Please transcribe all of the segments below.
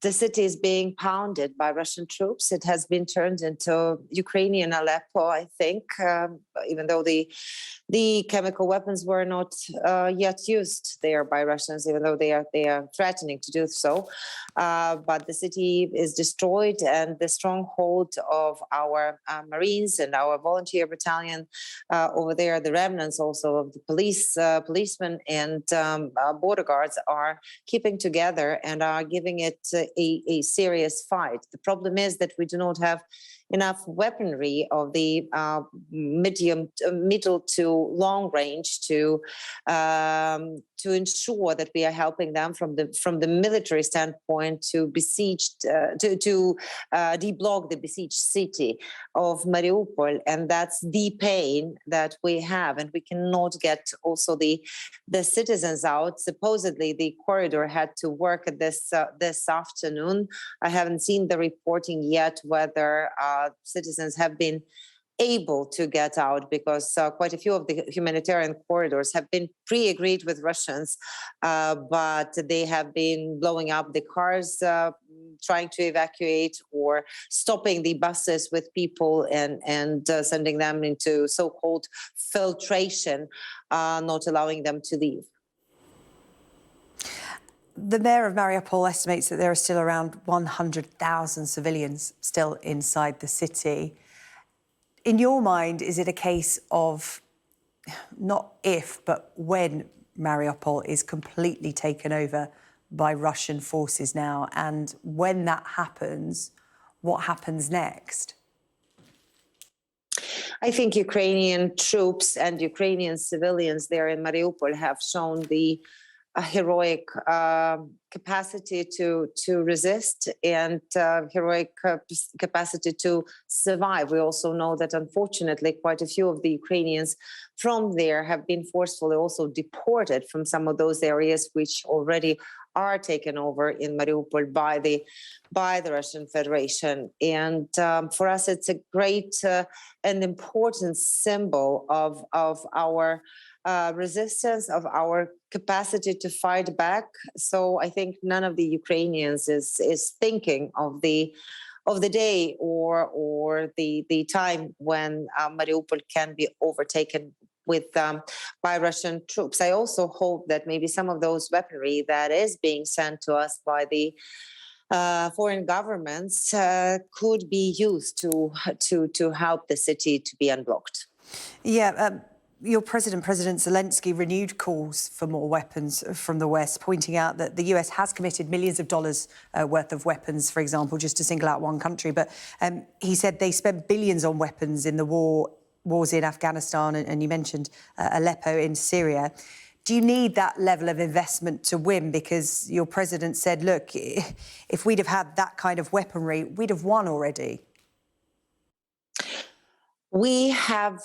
the city is being pounded by Russian troops. It has been turned into Ukrainian Aleppo, I think, even though the chemical weapons were not yet used there by Russians, even though they are threatening to do so. But the city is destroyed, and the stronghold of our Marines and our volunteer battalion over there, the remnants also of the policemen and border guards are keeping together and are giving it a serious fight. The problem is that we do not have enough weaponry of the middle to long range to ensure that we are helping them from the military standpoint to deblock the besieged city of Mariupol, and that's the pain that we have, and we cannot get also the citizens out. Supposedly, the corridor had to work this afternoon. I haven't seen the reporting yet whether citizens have been able to get out, because quite a few of the humanitarian corridors have been pre-agreed with Russians, but they have been blowing up the cars, trying to evacuate, or stopping the buses with people and sending them into so-called filtration, not allowing them to leave. The mayor of Mariupol estimates that there are still around 100,000 civilians still inside the city. In your mind, is it a case of not if, but when Mariupol is completely taken over by Russian forces now? And when that happens, what happens next? I think Ukrainian troops and Ukrainian civilians there in Mariupol have shown the heroic capacity to resist and heroic capacity to survive. We also know that, unfortunately, quite a few of the Ukrainians from there have been forcefully also deported from some of those areas which already are taken over in Mariupol by the Russian Federation. And for us, it's a great and important symbol of our resistance, of our capacity to fight back. So I think none of the Ukrainians is thinking of the day or the time when Mariupol can be overtaken by Russian troops. I also hope that maybe some of those weaponry that is being sent to us by the foreign governments could be used to help the city to be unblocked. Yeah. Your President Zelensky, renewed calls for more weapons from the West, pointing out that the US has committed millions of dollars worth of weapons, for example, just to single out one country. But he said they spent billions on weapons in the wars in Afghanistan, and you mentioned Aleppo in Syria. Do you need that level of investment to win? Because your president said, look, if we'd have had that kind of weaponry, we'd have won already. We have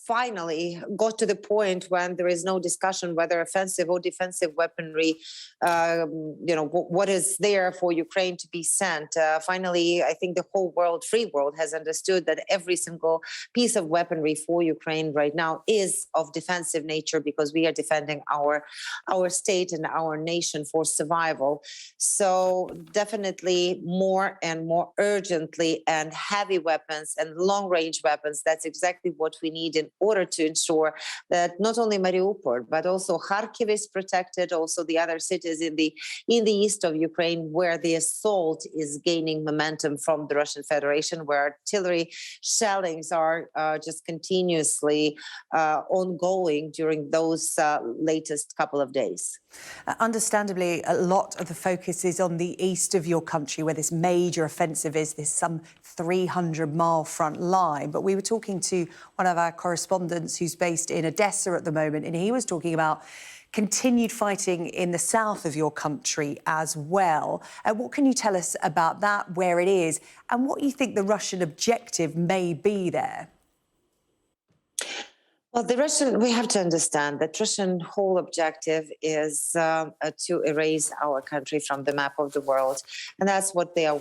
finally got to the point when there is no discussion whether offensive or defensive weaponry, what is there for Ukraine to be sent. Finally, I think the whole world, free world, has understood that every single piece of weaponry for Ukraine right now is of defensive nature, because we are defending our state and our nation for survival. So definitely more and more urgently, and heavy weapons and long-range weapons. That's exactly what we need in order to ensure that not only Mariupol, but also Kharkiv is protected, also the other cities in the east of Ukraine, where the assault is gaining momentum from the Russian Federation, where artillery shellings are just continuously ongoing during those latest couple of days. Understandably, a lot of the focus is on the east of your country, where this major offensive is, this some 300-mile front line. But we were talking to one of our correspondents who's based in Odessa at the moment, and he was talking about continued fighting in the south of your country as well. What can you tell us about that, where it is, and what you think the Russian objective may be there? Well, we have to understand that Russian whole objective is to erase our country from the map of the world. And that's what they are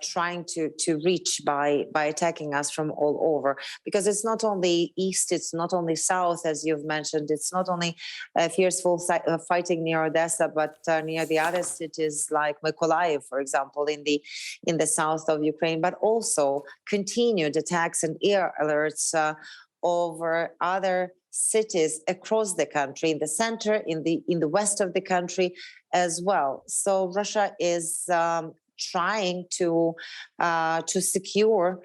trying to reach by attacking us from all over. Because it's not only east, it's not only south, as you've mentioned. It's not only fierceful fighting near Odessa, but near the other cities like Mykolaiv, for example, in the south of Ukraine, but also continued attacks and air alerts over other cities across the country, in the center, in the west of the country as well. So Russia is trying to secure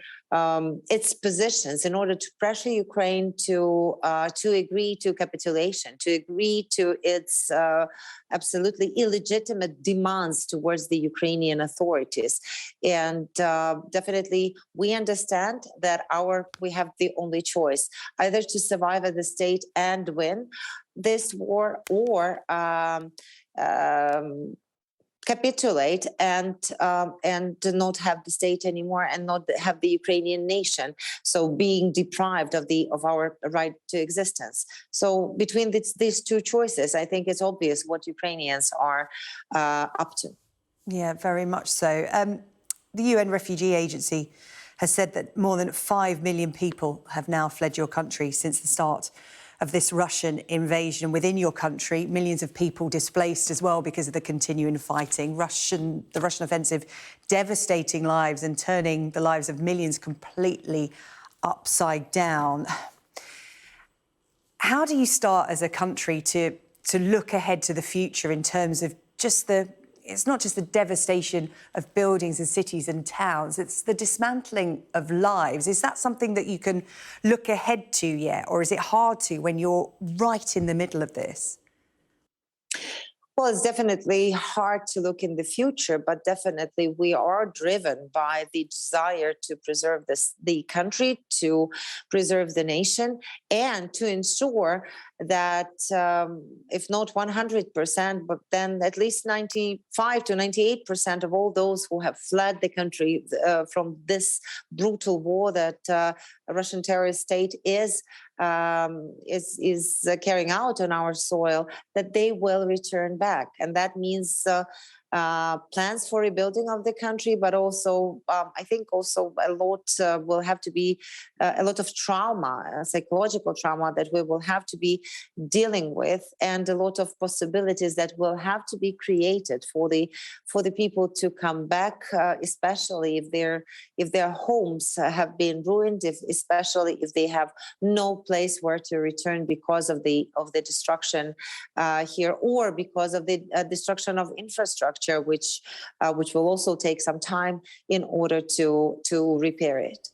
its positions in order to pressure Ukraine to agree to capitulation, to agree to its absolutely illegitimate demands towards the Ukrainian authorities. And definitely, we understand that we have the only choice, either to survive as a state and win this war, or capitulate and not have the state anymore, and not have the Ukrainian nation, so being deprived of our right to existence. So between these two choices, I think it's obvious what Ukrainians are up to. Yeah, very much so. The UN Refugee Agency has said that more than 5 million people have now fled your country since the start of this Russian invasion. Within your country, millions of people displaced as well because of the continuing fighting. The Russian offensive devastating lives and turning the lives of millions completely upside down. How do you start as a country to look ahead to the future in terms of just it's not just the devastation of buildings and cities and towns, it's the dismantling of lives. Is that something that you can look ahead to yet, or is it hard to when you're right in the middle of this? Well, it's definitely hard to look in the future, but definitely we are driven by the desire to preserve the country, to preserve the nation, and to ensure that if not 100%, but then at least 95 to 98% of all those who have fled the country from this brutal war that a Russian terrorist state is carrying out on our soil, that they will return back. And that means plans for rebuilding of the country, but also, I think also a lot will have to be a lot of trauma, psychological trauma that we will have to be dealing with, and a lot of possibilities that will have to be created for the people to come back, especially if their homes have been ruined, especially if they have no place where to return because of the destruction here, or because of the destruction of infrastructure, which will also take some time in order to repair it.